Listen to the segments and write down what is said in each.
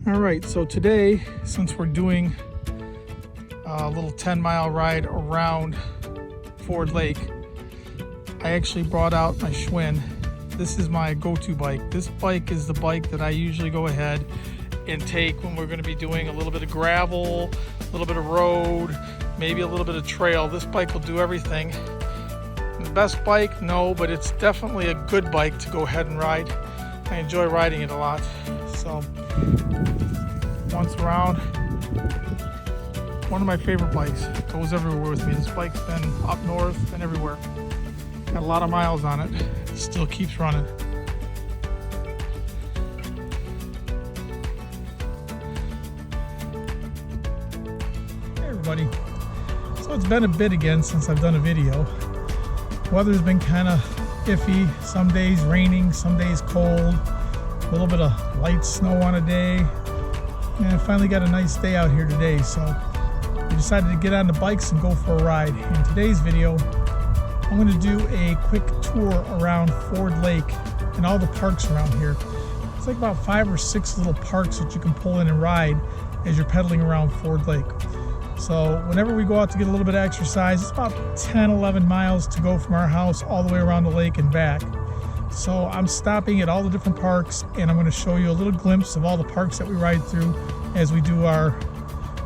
All right, so today, since we're doing a little 10-mile ride around Ford Lake, I actually brought out my Schwinn. This is my go-to bike. This bike is the bike that I usually go ahead and take when we're going to be doing a little bit of gravel, a little bit of road, maybe a little bit of trail. This bike will do everything. The best bike? No, but it's definitely a good bike to go ahead and ride. I enjoy riding it a lot. So once around, one of my favorite bikes. It goes everywhere with me. This bike's been up north and everywhere. Got a lot of miles on it. It still keeps running. Hey everybody. So it's been a bit again since I've done a video. Weather's been kind of iffy. Some days raining, some days cold. A little bit of light snow on a day. And I finally got a nice day out here today, so we decided to get on the bikes and go for a ride. In today's video, I'm going to do a quick tour around Ford Lake and all the parks around here. It's like about 5 or 6 little parks that you can pull in and ride as you're pedaling around Ford Lake. So whenever we go out to get a little bit of exercise, it's about 10-11 miles to go from our house all the way around the lake and back. So I'm stopping at all the different parks, and I'm going to show you a little glimpse of all the parks that we ride through as we do our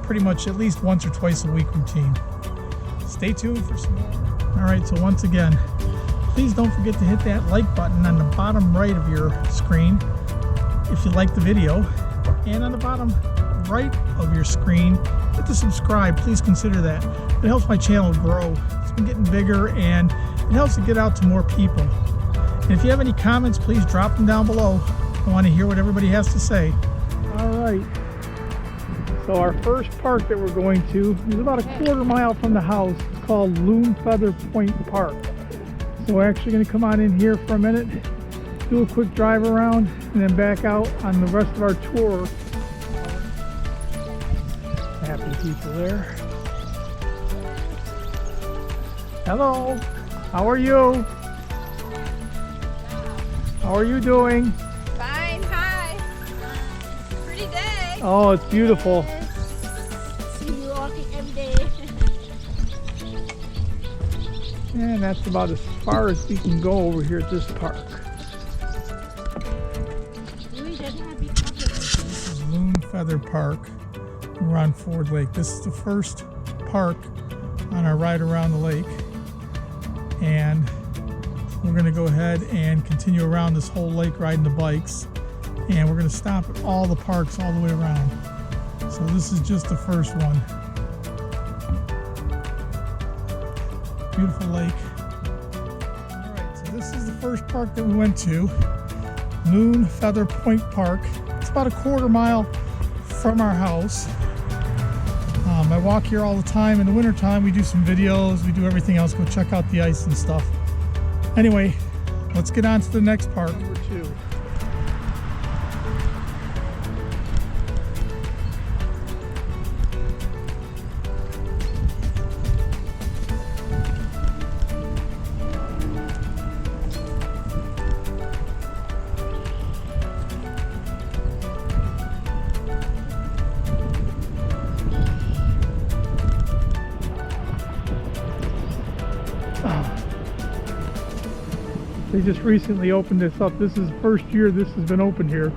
pretty much at least once or twice a week routine. Stay tuned for some more. All right, so once again, please don't forget to hit that like button on the bottom right of your screen if you like the video, and on the bottom right of your screen, hit the subscribe. Please consider that. It helps my channel grow. It's been getting bigger, and it helps it get out to more people. And if you have any comments, please drop them down below. I want to hear what everybody has to say. All right. So our first park that we're going to is about a quarter mile from the house. It's called Loon Feather Point Park. So we're actually going to come on in here for a minute, do a quick drive around, and then back out on the rest of our tour. Happy people there. Hello. How are you? How are you doing? Fine, hi. Pretty day. Oh, it's beautiful. Yes. See you walking every day. And that's about as far as we can go over here at this park. This is Loon Feather Park. We're on Ford Lake. This is the first park on our ride around the lake. And we're going to go ahead and continue around this whole lake riding the bikes, and we're going to stop at all the parks all the way around. So this is just the first one. Beautiful lake. Alright, so this is the first park that we went to, Loon Feather Point Park. It's about a quarter mile from our house. I walk here all the time. In the wintertime we do some videos, we do everything else, go check out the ice and stuff. Anyway, let's get on to the next park. Number 2. They just recently opened this up. This is the first year this has been open here.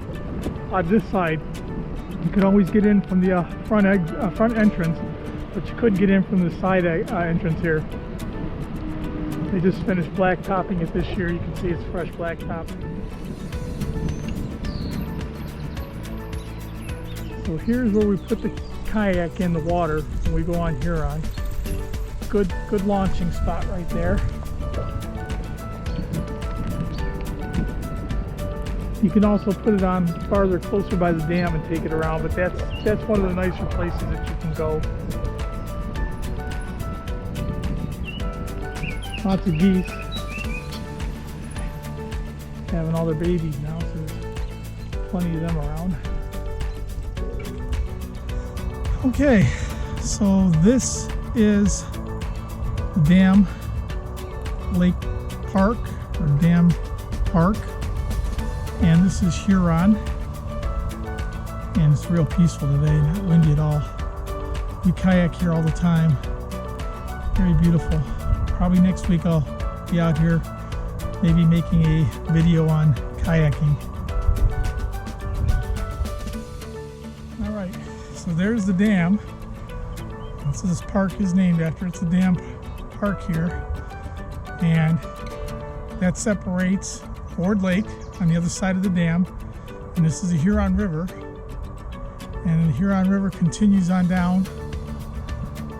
On this side, you could always get in from the front entrance, but you couldn't get in from the side entrance here. They just finished blacktopping it this year. You can see it's fresh blacktop. So here's where we put the kayak in the water when we go on Huron. Good launching spot right there. You can also put it on farther closer by the dam and take it around, but that's one of the nicer places that you can go. Lots of geese having all their babies now, so there's plenty of them around. Okay, so this is Dam Lake Park, or Dam Park, and this is Huron. and it's real peaceful today, not windy at all. We kayak here all the time. Very beautiful. Probably next week I'll be out here maybe making a video on kayaking. All right, so there's the dam. So this park is named after. It's a dam park here, and that separates Ford Lake on the other side of the dam, and this is the Huron River, and the Huron River continues on down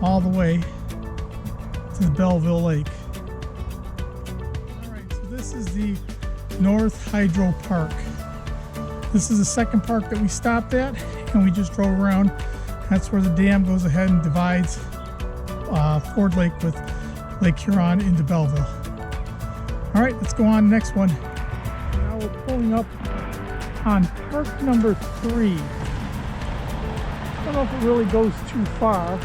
all the way to the Belleville Lake. All right, so this is the North Hydro Park. This is the second park that we stopped at, and we just drove around. That's where the dam goes ahead and divides Ford Lake with Lake Huron into Belleville. All right, let's go on to the next one. Now we're pulling up on park number 3. I don't know if it really goes too far.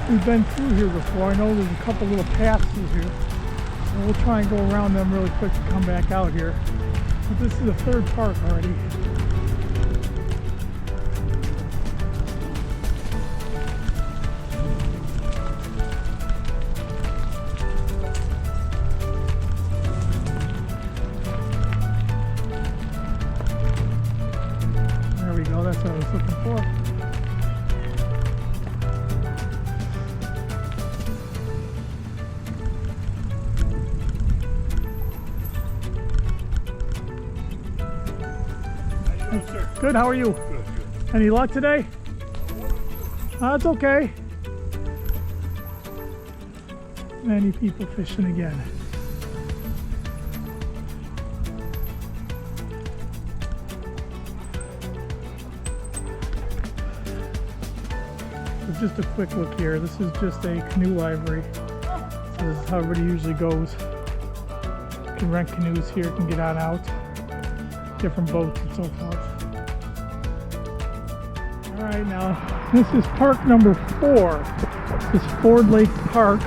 We've been through here before. I know there's a couple little paths through here. So we'll try and go around them really quick to come back out here. But this is the third park already. There we go, that's what I was looking for. Good, how are you? Good. Any luck today? That's okay. Many people fishing again. So just a quick look here. This is just a canoe library. So this is how everybody usually goes. You can rent canoes here, can get on out. Different boats and so forth. All right, now this is park number 4. This is Ford Lake Park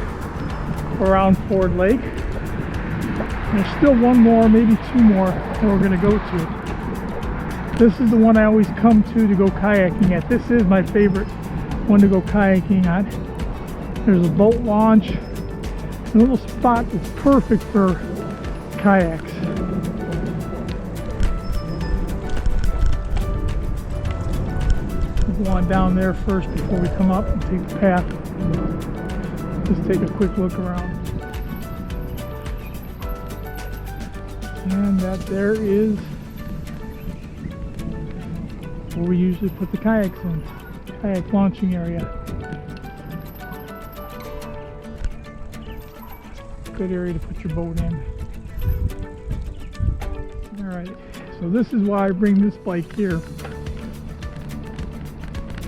around Ford Lake. There's still one more, maybe 2 more that we're going to go to. This is the one I always come to go kayaking at. This is my favorite one to go kayaking on. There's a boat launch, a little spot that's perfect for kayaks. We'll go on down there first before we come up and take the path. Just take a quick look around. And that there is where we usually put the kayaks in. Kayak launching area. Good area to put your boat in. Alright, so this is why I bring this bike here.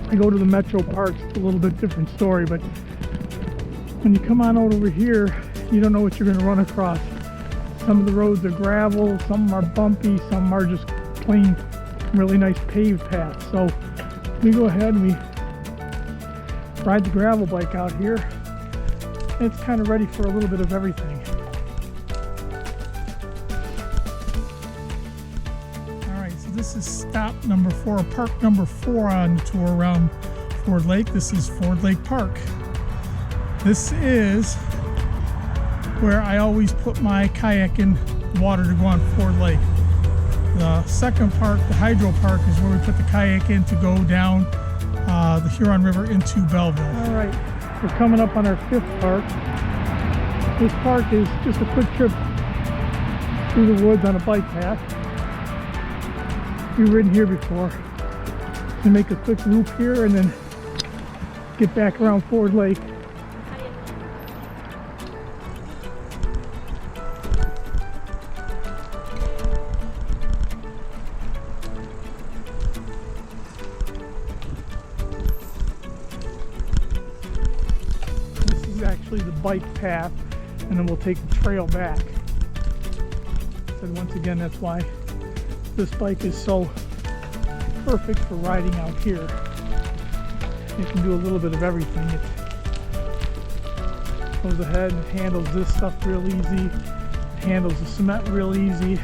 I go to the metro parks, it's a little bit different story, but when you come on out over here, you don't know what you're going to run across. Some of the roads are gravel, some are bumpy, some are just plain, really nice paved paths. So we go ahead and we ride the gravel bike out here. It's kind of ready for a little bit of everything. Alright, so this is stop number 4, park number 4 on the tour around Ford Lake. This is Ford Lake Park. This is where I always put my kayak in water to go on Ford Lake. The second park, the Hydro Park, is where we put the kayak in to go down the Huron River into Belleville. All right, we're coming up on our 5th park. This park is just a quick trip through the woods on a bike path. We've ridden here before. We make a quick loop here and then get back around Ford Lake. Actually the bike path, and then we'll take the trail back. And once again, that's why this bike is so perfect for riding out here. You can do a little bit of everything. It goes ahead and handles this stuff real easy, handles the cement real easy.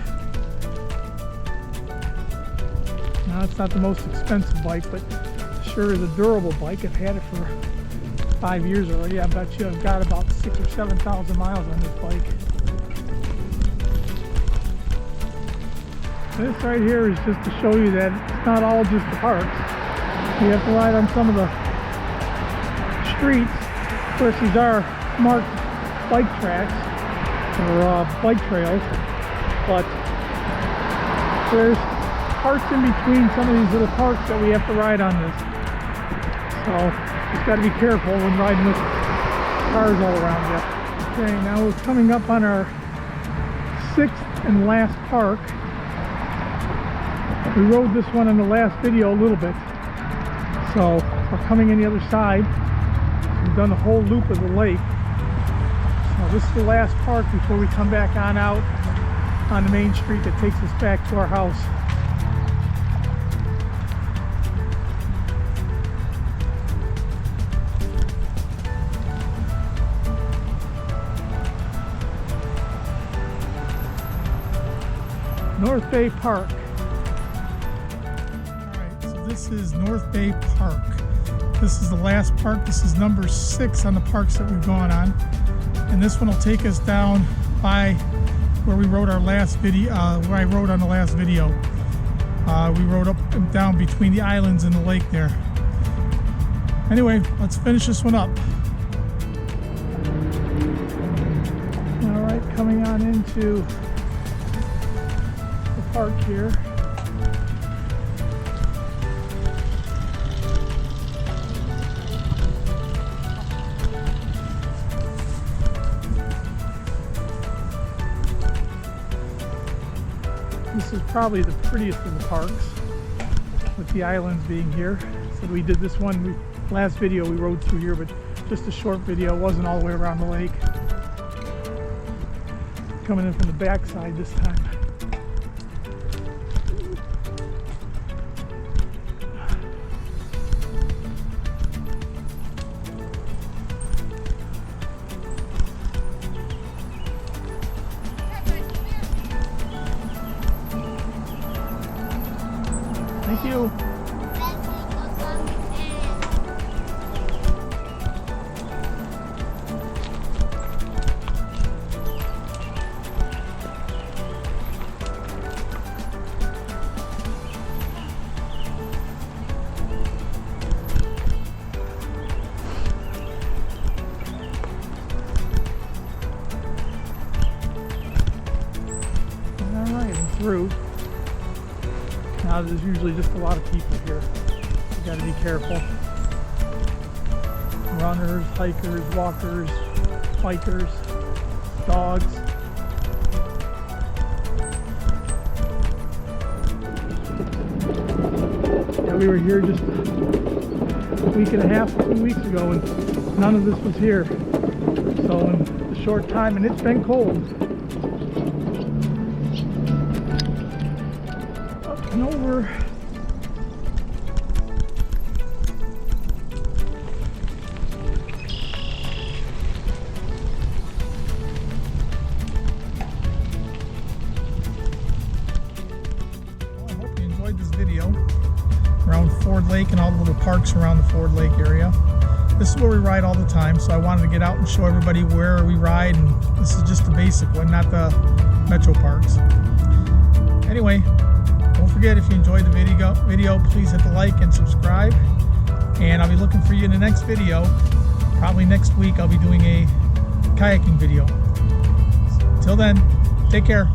And It's not the most expensive bike, but sure is a durable bike. I've had it for 5 years already. I bet you I've got about 6,000 or 7,000 miles on this bike. This right here is just to show you that it's not all just the parks. You have to ride on some of the streets. Of course, these are marked bike tracks or bike trails, but there's parts in between some of these little parks that we have to ride on this. So just got to be careful when riding with cars all around you. Okay, now we're coming up on our 6th and last park. We rode this one in the last video a little bit, so we're coming in the other side. We've done the whole loop of the lake. So this is the last park before we come back on out on the main street that takes us back to our house. North Bay Park. Alright, so this is North Bay Park. This is the last park. This is number 6 on the parks that we've gone on. And this one will take us down by where we rode our last video, where I rode on the last video. We rode up and down between the islands and the lake there. Anyway, let's finish this one up. Alright, coming on into the park here. This is probably the prettiest of the parks, with the islands being here. So we did this one, last video we rode through here, but just a short video. It wasn't all the way around the lake. Coming in from the back side this time. Thank you. All right, I'm through. Now there's usually just a lot of people here. You got to be careful. Runners, hikers, walkers, bikers, dogs. Yeah, we were here just a week and a half, 2 weeks ago, and none of this was here. So in a short time, and it's been cold. And over. Well, I hope you enjoyed this video around Ford Lake and all the little parks around the Ford Lake area. This is where we ride all the time, so I wanted to get out and show everybody where we ride, and this is just the basic one, not the metro parks. Anyway, don't forget, if you enjoyed the video, please hit the like and subscribe. And I'll be looking for you in the next video. Probably next week I'll be doing a kayaking video. Till then, take care.